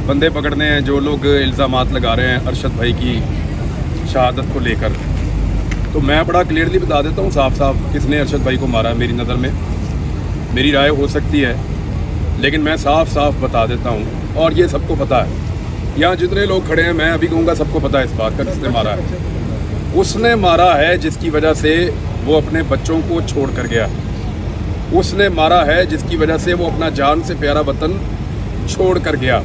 बंदे पकड़ने हैं जो लोग इल्ज़ामात लगा रहे हैं अरशद भाई की शहादत को लेकर। तो मैं बड़ा क्लियरली बता देता हूँ साफ साफ किसने अरशद भाई को मारा है। मेरी नज़र में मेरी राय हो सकती है, लेकिन मैं साफ साफ बता देता हूँ और ये सबको पता है। यहाँ जितने लोग खड़े हैं मैं अभी कहूँगा सबको पता है इस बात का किसने मारा है। उसने मारा है जिसकी वजह से वो अपने बच्चों को छोड़ कर गया। उसने मारा है जिसकी वजह से वो अपना जान से प्यारा वतन छोड़ कर गया।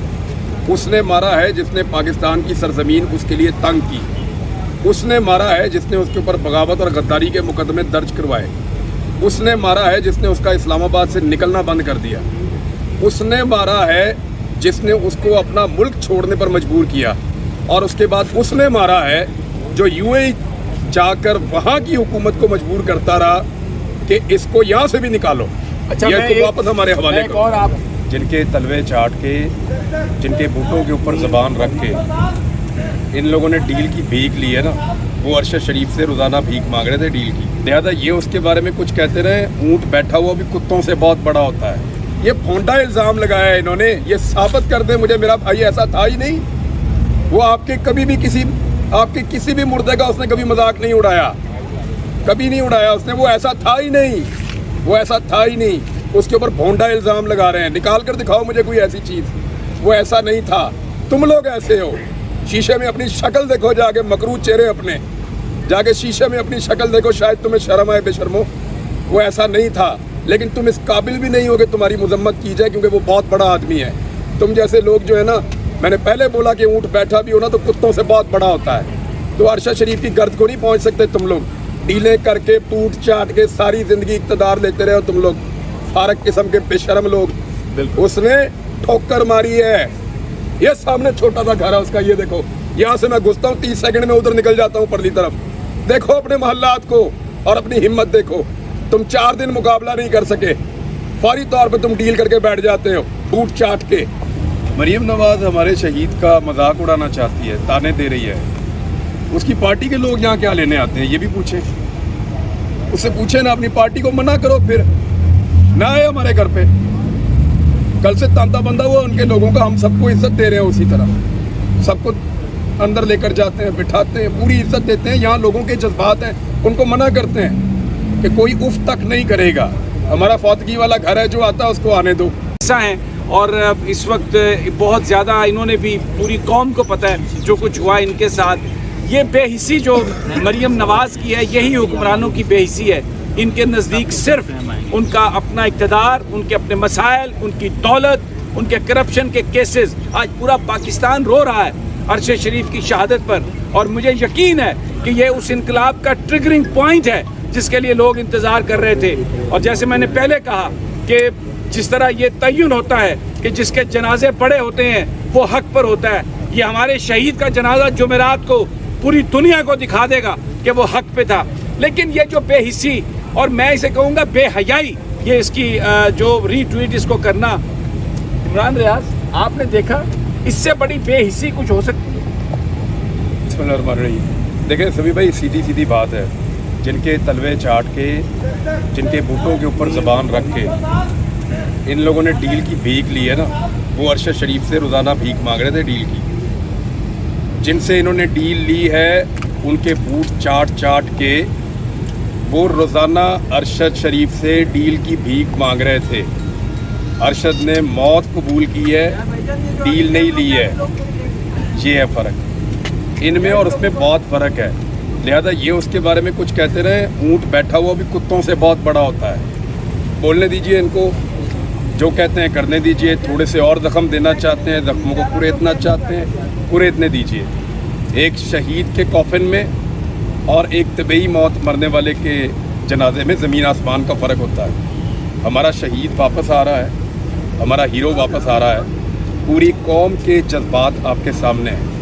उसने मारा है जिसने पाकिस्तान की सरजमीन उसके लिए तंग की। उसने मारा है जिसने उसके ऊपर बगावत और गद्दारी के मुकदमे दर्ज करवाए। उसने मारा है जिसने उसका इस्लामाबाद से निकलना बंद कर दिया। उसने मारा है जिसने उसको अपना मुल्क छोड़ने पर मजबूर किया। और उसके बाद उसने मारा है जो यूएई जाकर वहाँ की हुकूमत को मजबूर करता रहा कि इसको यहाँ से भी निकालो। अच्छा, ये तो वापस हमारे हवाले करो। और आप जिनके तलवे चाट के, जिनके बूटों के ऊपर ज़बान रख के इन लोगों ने डील की भीख ली है ना, वो अरशद शरीफ से रोज़ाना भीख मांग रहे थे डील की। लिहाजा ये उसके बारे में कुछ कहते रहे। ऊँट बैठा हुआ भी कुत्तों से बहुत बड़ा होता है। ये फोंडा इल्ज़ाम लगाया है इन्होंने। ये साबित कर दे मुझे मेरा भाई ऐसा था ही नहीं। वो आपके कभी भी आपके किसी भी मुर्दे का उसने कभी मजाक नहीं उड़ाया, कभी नहीं उड़ाया उसने। वो ऐसा था ही नहीं, वो ऐसा था ही नहीं। उसके ऊपर भोंडा इल्ज़ाम लगा रहे हैं। निकाल कर दिखाओ मुझे कोई ऐसी चीज़। वो ऐसा नहीं था। तुम लोग ऐसे हो। शीशे में अपनी शक्ल देखो जाके, मकरूज चेहरे अपने जाके शीशे में अपनी शक्ल देखो, शायद तुम्हें शर्म आए बेशर्मो। वो ऐसा नहीं था, लेकिन तुम इस काबिल भी नहीं हो कि तुम्हारी मजम्मत की जाए, क्योंकि वो बहुत बड़ा आदमी है। तुम जैसे लोग जो है ना, मैंने पहले बोला कि ऊँट बैठा भी हो ना तो कुत्तों से बहुत बड़ा होता है। तो अरशद शरीफ की गर्द को नहीं पहुँच सकते तुम लोग। डीलें करके टूट चाट के सारी ज़िंदगी इक़्तिदार लेते रहे हो तुम लोग, फारक किस्म के बेशरम लोग। उसने ठोकर मारी है। ये सामने छोटा सा घर है उसका, ये देखो। यहाँ से मैं घुसता हूँ 30 सेकंड में उधर निकल जाता हूँ परली तरफ। देखो अपने मोहल्लात को और अपनी हिम्मत देखो। तुम 4 दिन मुकाबला नहीं कर सके, फौरी तौर पर तुम डील करके बैठ जाते हो टूट चाट के। मरीम नवाज हमारे शहीद का मजाक उड़ाना चाहती है, ताने दे रही है। उसकी पार्टी के लोग यहाँ क्या लेने आते हैं ये भी पूछें, उससे पूछे ना। अपनी पार्टी को मना करो, फिर ना आए हमारे घर पे। कल से तांता बंदा हुआ उनके लोगों का। हम सबको इज्जत दे रहे हैं उसी तरह, सबको अंदर लेकर जाते हैं, बिठाते हैं, पूरी इज्जत देते हैं। यहाँ लोगों के जज्बात हैं, उनको मना करते हैं कि कोई उफ तक नहीं करेगा। हमारा फौतगी वाला घर है, जो आता है उसको आने दो। ऐसा है। और इस वक्त बहुत ज़्यादा इन्होंने भी, पूरी कौम को पता है जो कुछ हुआ इनके साथ। ये बेहिसी जो मरीम नवाज़ की है, यही हुक्मरानों की बेहिसी है। इनके नज़दीक सिर्फ उनका अपना इक़्तिदार, उनके अपने मसाइल, उनकी दौलत, उनके करप्शन के केसेस। आज पूरा पाकिस्तान रो रहा है अरशद शरीफ की शहादत पर, और मुझे यकीन है कि ये उस इनकलाब का ट्रिगरिंग पॉइंट है जिसके लिए लोग इंतज़ार कर रहे थे। और जैसे मैंने पहले कहा कि जिस तरह ये तयन होता है कि जिसके जनाजे पड़े होते हैं वो हक पर होता है, ये हमारे शहीद का जनाजा जुमेरात को पूरी दुनिया को दिखा देगा कि वो हक पे था। लेकिन ये जो बेहिसी, और मैं इसे कहूँगा बेहयाई, ये इसकी जो रीट्वीट इसको करना, इमरान रियाज आपने देखा, इससे बड़ी बेहिसी कुछ हो सकती है? देखें सभी भाई, सीधी सीधी बात है। जिनके तलवे चाट के, जिनके बूटों के ऊपर ज़बान रख के इन लोगों ने डील की भीख ली है ना, वो अरशद शरीफ से रोज़ाना भीख मांग रहे थे डील की। जिनसे इन्होंने डील ली है उनके बूट चाट चाट के वो रोज़ाना अरशद शरीफ से डील की भीख मांग रहे थे। अरशद ने मौत कबूल की है, डील नहीं ली है। ये है फ़र्क इनमें और उसमें, बहुत फ़र्क है। लिहाजा ये उसके बारे में कुछ कहते रहे। ऊँट बैठा हुआ भी कुत्तों से बहुत बड़ा होता है। बोलने दीजिए इनको, जो कहते हैं करने दीजिए। थोड़े से और ज़ख्म देना चाहते हैं, ज़ख्मों को कुरेदना चाहते हैं, कुरेदने दीजिए। एक शहीद के कॉफिन में और एक तबीई मौत मरने वाले के जनाजे में ज़मीन आसमान का फ़र्क होता है। हमारा शहीद वापस आ रहा है, हमारा हीरो वापस आ रहा है। पूरी कौम के जज्बात आपके सामने हैं।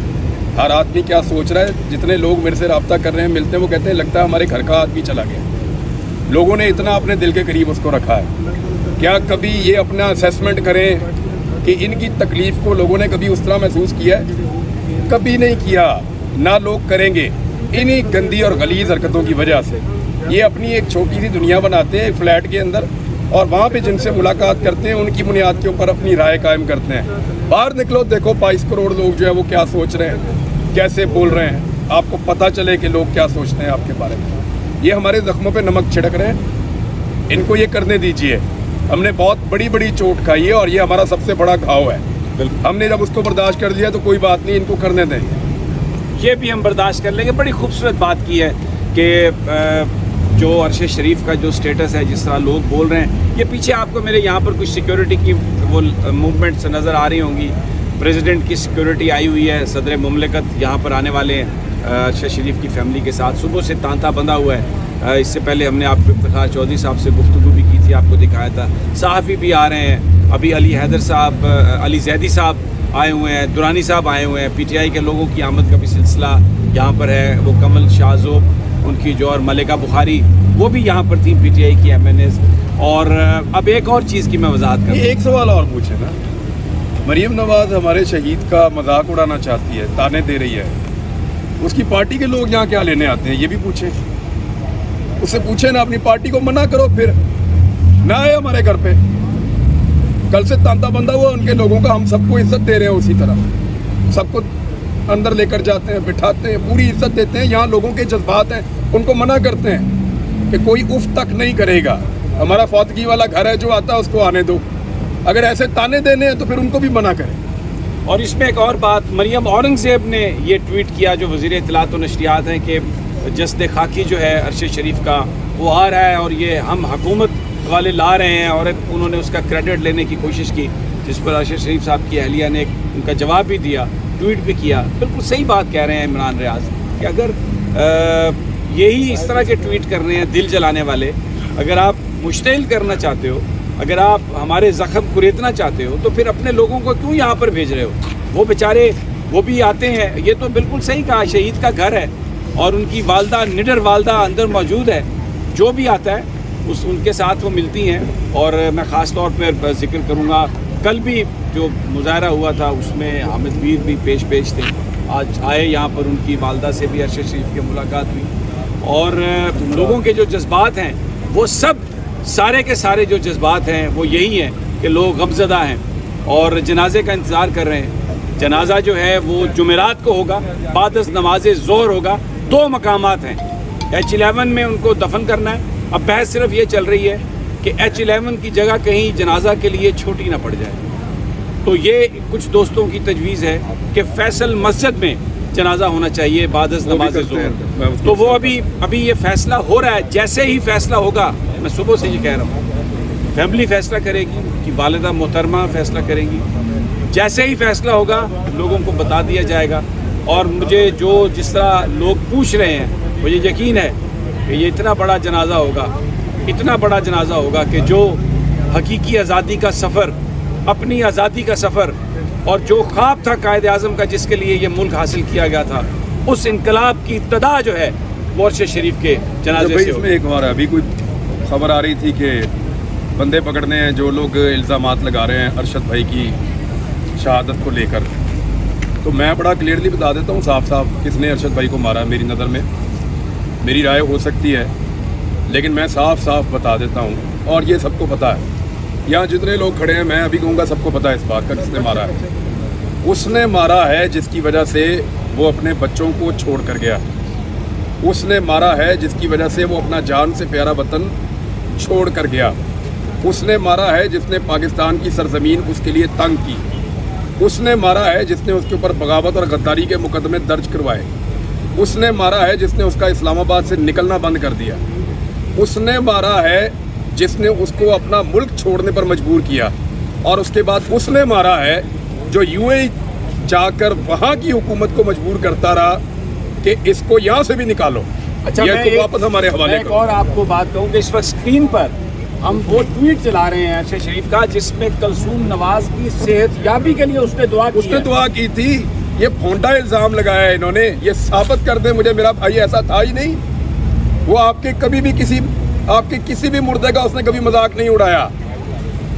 हर आदमी क्या सोच रहा है। जितने लोग मेरे से रब्ता कर रहे हैं, मिलते हैं, वो कहते हैं लगता है हमारे घर का आदमी चला गया। लोगों ने इतना अपने दिल के करीब उसको रखा है। क्या कभी ये अपना असेसमेंट करें कि इनकी तकलीफ़ को लोगों ने कभी उस तरह महसूस किया है? कभी नहीं किया, ना लोग करेंगे। इन्हीं गंदी और गलीज़ हरकतों की वजह से ये अपनी एक छोटी सी दुनिया बनाते हैं फ्लैट के अंदर, और वहाँ पे जिनसे मुलाकात करते हैं उनकी बुनियाद के ऊपर अपनी राय कायम करते हैं। बाहर निकलो, देखो 22 करोड़ लोग जो है वो क्या सोच रहे हैं, कैसे बोल रहे हैं, आपको पता चले कि लोग क्या सोचते हैं आपके बारे में। ये हमारे जख्मों पे नमक छिड़क रहे हैं, इनको ये करने दीजिए। हमने बहुत बड़ी बड़ी चोट खाई है और ये हमारा सबसे बड़ा घाव है। हमने जब उसको बर्दाश्त कर लिया तो कोई बात नहीं, इनको करने दें। ये भी हम बर्दाश्त कर लेंगे। बड़ी खूबसूरत बात की है कि जो अरशद शरीफ का जो स्टेटस है, जिस तरह लोग बोल रहे हैं, ये पीछे आपको मेरे यहाँ पर कुछ सिक्योरिटी की वो मूवमेंट्स नज़र आ रही होंगी। प्रेसिडेंट की सिक्योरिटी आई हुई है, सदर मुमलिकत यहाँ पर आने वाले हैं अरशद शरीफ की फैमिली के साथ। सुबह से तांता बंधा हुआ है। इससे पहले हमने आपको इफ्तिखार चौधरी साहब से गुफ्तगू भी की थी, आपको दिखाया था। सहाफ़ी भी आ रहे हैं, अभी अली हैदर साहब, अली जैदी साहब आए हुए हैं, दुरानी साहब आए हुए हैं। पीटीआई के लोगों की आमद का भी सिलसिला यहाँ पर है। वो कमल शाहज़ोब उनकी जो, और मलिका बुखारी, वो भी यहाँ पर थी, पीटीआई की MNAs। और अब एक और चीज़ की मैं वजाहत करूँ। एक सवाल और पूछे ना, मरीम नवाज़ हमारे शहीद का मजाक उड़ाना चाहती है, ताने दे रही है, उसकी पार्टी के लोग यहाँ क्या लेने आते हैं, ये भी पूछे। उससे पूछे ना, अपनी पार्टी को मना करो, फिर ना आए हमारे घर पे। कल से तांता बंधा हुआ उनके लोगों का, हम सबको इज्जत दे रहे हैं उसी तरह, सबको अंदर लेकर जाते हैं, बिठाते हैं, पूरी इज्जत देते हैं। यहाँ लोगों के जज्बात हैं, उनको मना करते हैं कि कोई उफ तक नहीं करेगा। हमारा फौतगी वाला घर है, जो आता है उसको आने दो। अगर ऐसे ताने देने हैं तो फिर उनको भी मना करें। और इसमें एक और बात, मरियम औरंगज़ेब ने ये ट्वीट किया, जो वज़ीर इत्तलात व नशरियात हैं, कि जस्द खाकी जो है अरशद शरीफ का, वो आ रहा है और ये हम हुकूमत वाले ला रहे हैं। और उन्होंने उसका क्रेडिट लेने की कोशिश की, जिस पर अरशद शरीफ साहब की अहलिया ने उनका जवाब भी दिया, ट्वीट भी किया। बिल्कुल सही बात कह रहे हैं इमरान रियाज कि अगर यही इस तरह के ट्वीट कर रहे हैं दिल जलाने वाले, अगर आप मुश्तिल करना चाहते हो, अगर आप हमारे ज़ख्म कुरेदना चाहते हो, तो फिर अपने लोगों को क्यों यहाँ पर भेज रहे हो? वो बेचारे वो भी आते हैं। ये तो बिल्कुल सही कहा, शहीद का घर है और उनकी वालदा, निडर वालदा अंदर मौजूद है। जो भी आता है उनके साथ वो मिलती हैं। और मैं ख़ास तौर पर जिक्र करूँगा, कल भी जो मुजाहरा हुआ था उसमें हामिद मीर भी पेश थे। आज आए यहाँ पर, उनकी वालदा से भी अरशद शरीफ की मुलाकात हुई। और लोगों के जो जज्बात हैं, वो सब सारे के सारे जो जज्बात हैं वो यही हैं कि लोग गमज़दा हैं और जनाजे का इंतज़ार कर रहे हैं। जनाजा जो है वो जुमेरात को होगा, बाद नमाज ज़ोहर होगा। 2 मकामात हैं, H11 में उनको दफन करना है। अब बहस सिर्फ ये चल रही है कि H11 की जगह कहीं जनाजा के लिए छोटी ना पड़ जाए। तो ये कुछ दोस्तों की तजवीज़ है कि फैसल मस्जिद में जनाजा होना चाहिए बाद नमाज ज़ोहर। तो वो अभी ये फैसला हो रहा है। जैसे ही फैसला होगा, मैं सुबह से ये कह रहा हूँ, फैमिली फैसला करेगी कि वालिदा मोहतरमा फैसला करेंगी। जैसे ही फैसला होगा लोगों को बता दिया जाएगा। और मुझे जो जिस तरह लोग पूछ रहे हैं, मुझे यकीन है कि ये इतना बड़ा जनाजा होगा, इतना बड़ा जनाजा होगा कि जो हकीकी आज़ादी का सफ़र, अपनी आज़ादी का सफ़र, और जो ख्वाब था कायद आज़म का जिसके लिए ये मुल्क हासिल किया गया था, उस इनकलाब की इब्तदा जो है वो अरशद शरीफ के जनाजे से इसमें एक बार अभी कोई खबर आ रही थी कि बंदे पकड़ने हैं जो लोग इल्ज़ामात लगा रहे हैं अरशद भाई की शहादत को लेकर। तो मैं बड़ा क्लियरली बता देता हूँ साफ साफ किसने अरशद भाई को मारा। मेरी नज़र में, मेरी राय हो सकती है, लेकिन मैं साफ साफ बता देता हूँ और ये सबको पता है। यहाँ जितने लोग खड़े हैं, मैं अभी कहूँगा सबको पता है इस बात का किसने मारा है। उसने मारा है जिसकी वजह से वो अपने बच्चों को छोड़ कर गया। उसने मारा है जिसकी वजह से वो अपना जान से प्यारा वतन छोड़ कर गया। उसने मारा है जिसने पाकिस्तान की सरजमीन उसके लिए तंग की। उसने मारा है जिसने उसके ऊपर बगावत और गद्दारी के मुकदमे दर्ज करवाए। उसने मारा है जिसने उसका इस्लामाबाद से निकलना बंद कर दिया। उसने मारा है जिसने उसको अपना मुल्क छोड़ने पर मजबूर किया। और उसके बाद उसने मारा है जो यूएई जाकर वहाँ की हुकूमत को मजबूर करता रहा कि इसको यहाँ से भी निकालो। अच्छा, मैं तो वापस हमारे हवाले एक और आपको बात कहूँ कि इस वक्त स्क्रीन पर हम वो ट्वीट चला रहे हैं अरशद शरीफ का, जिसमें कलसूम नवाज की सेहतयाबी के लिए उसने दुआ की थी। ये फोंडा इल्ज़ाम लगाया है इन्होंने। ये साबित कर दे मुझे मेरा भाई ऐसा था ही नहीं। वो आपके किसी भी मुर्दे का उसने कभी मजाक नहीं उड़ाया,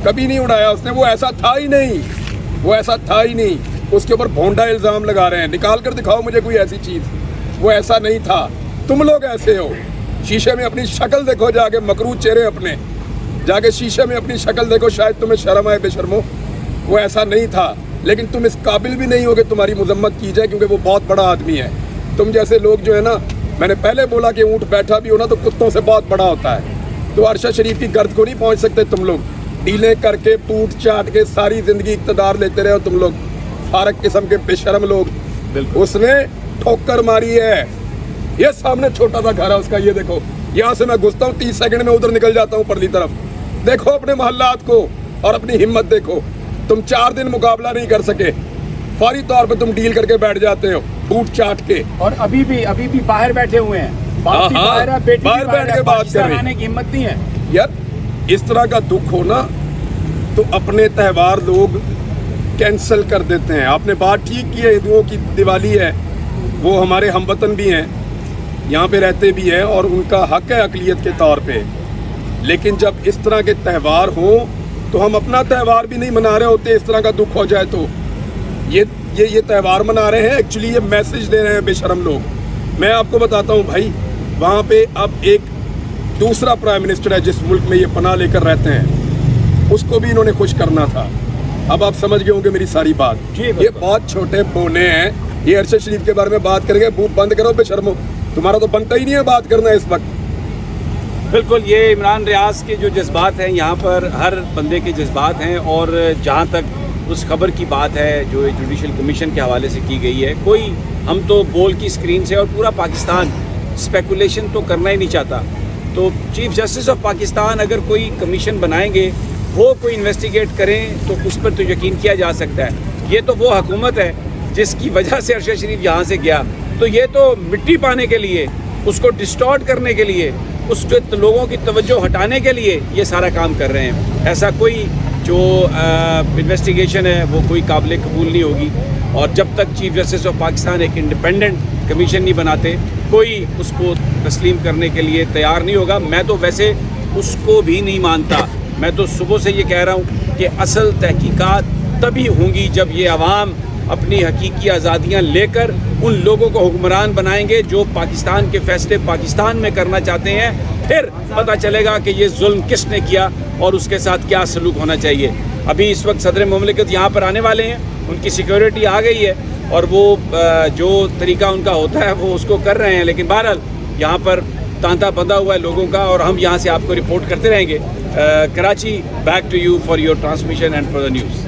कभी नहीं उड़ाया उसने। वो ऐसा था ही नहीं, वो ऐसा था ही नहीं। उसके ऊपर भोंडा इल्ज़ाम लगा रहे हैं। निकाल कर दिखाओ मुझे कोई ऐसी चीज़। वो ऐसा नहीं था। तुम लोग ऐसे हो। शीशे में अपनी शक्ल देखो, जाके मकरूज चेहरे अपने, जाके शीशे में अपनी शक्ल देखो, शायद तुम्हें शर्म आए बेशर्मो। वो ऐसा नहीं था। لیکن تم اس قابل بھی نہیں ہو کہ تمہاری مذمت کی جائے، کیونکہ وہ بہت بڑا آدمی ہے. تم جیسے لوگ جو ہے نا، میں نے پہلے بولا کہ اونٹ بیٹھا بھی ہونا تو کتوں سے بہت بڑا ہوتا ہے. تو ارشد شریف کی گرد کو نہیں پہنچ سکتے تم لوگ. ڈیلیں کر کے ٹوٹ چاٹ کے ساری زندگی اقتدار لیتے رہے ہو تم لوگ، فارغ قسم کے بے شرم لوگ. اس نے ٹھوکر ماری ہے. یہ سامنے چھوٹا سا گھر ہے اس کا، یہ دیکھو، یہاں سے میں گھستا ہوں 30 سیکنڈ میں ادھر نکل جاتا ہوں پرلی طرف. دیکھو اپنے محلات کو اور اپنی ہمت دیکھو. تم 4 دن مقابلہ نہیں کر سکے، فوری طور پہ تم ڈیل کر کے بیٹھ جاتے ہو ٹوٹ چاٹ کے. اور ابھی بھی باہر بیٹھے ہوئے ہیں، باپ بھی باہر ہے، بیٹی بھی باہر بیٹھ کے بات کر رہے آنے کی ہمت نہیں ہے. یار اس طرح کا دکھ ہونا تو اپنے تہوار لوگ کینسل کر دیتے ہیں. آپ نے بات ٹھیک کی ہے، ہندوؤں کی دیوالی ہے، وہ ہمارے ہم وطن بھی ہیں، یہاں پہ رہتے بھی ہیں اور ان کا حق ہے اقلیت کے طور پہ. لیکن جب اس طرح کے تہوار ہوں تو ہم اپنا تہوار بھی نہیں منا رہے ہوتے. اس طرح کا دکھ ہو جائے تو یہ تہوار منا رہے ہیں، ایکچولی یہ میسج دے رہے ہیں بے شرم لوگ. میں آپ کو بتاتا ہوں بھائی، وہاں پہ اب ایک دوسرا پرائم منسٹر ہے جس ملک میں یہ پناہ لے کر رہتے ہیں، اس کو بھی انہوں نے خوش کرنا تھا. اب آپ سمجھ گئے ہوں گے میری ساری بات. یہ بہت چھوٹے بونے ہیں، یہ ارشد شریف کے بارے میں بات کریں گے. بند کرو بے شرمو، تمہارا تو بنتا ہی نہیں ہے بات کرنا اس وقت. بالکل، یہ عمران ریاض کے جو جذبات ہیں، یہاں پر ہر بندے کے جذبات ہیں. اور جہاں تک اس خبر کی بات ہے جو جوڈیشل کمیشن کے حوالے سے کی گئی ہے، کوئی ہم تو بول کی اسکرین سے اور پورا پاکستان اسپیکولیشن تو کرنا ہی نہیں چاہتا. تو چیف جسٹس آف پاکستان اگر کوئی کمیشن بنائیں گے، وہ کوئی انویسٹیگیٹ کریں تو اس پر تو یقین کیا جا سکتا ہے. یہ تو وہ حکومت ہے جس کی وجہ سے ارشد شریف یہاں سے گیا. تو یہ تو مٹی پانے کے لیے، اس کو ڈسٹارٹ کرنے کے لیے، اس کے لوگوں کی توجہ ہٹانے کے لیے یہ سارا کام کر رہے ہیں. ایسا کوئی جو انویسٹیگیشن ہے وہ کوئی قابل قبول نہیں ہوگی. اور جب تک چیف جسٹس آف پاکستان ایک انڈیپینڈنٹ کمیشن نہیں بناتے، کوئی اس کو تسلیم کرنے کے لیے تیار نہیں ہوگا. میں تو ویسے اس کو بھی نہیں مانتا. میں تو صبح سے یہ کہہ رہا ہوں کہ اصل تحقیقات تبھی ہوں گی جب یہ عوام اپنی حقیقی آزادیاں لے کر ان لوگوں کو حکمران بنائیں گے جو پاکستان کے فیصلے پاکستان میں کرنا چاہتے ہیں. پھر پتہ چلے گا کہ یہ ظلم کس نے کیا اور اس کے ساتھ کیا سلوک ہونا چاہیے. ابھی اس وقت صدر مملکت یہاں پر آنے والے ہیں، ان کی سیکیورٹی آ گئی ہے اور وہ جو طریقہ ان کا ہوتا ہے وہ اس کو کر رہے ہیں. لیکن بہرحال یہاں پر تانتا بندھا ہوا ہے لوگوں کا، اور ہم یہاں سے آپ کو رپورٹ کرتے رہیں گے. Karachi, back to you for your transmission and for the news.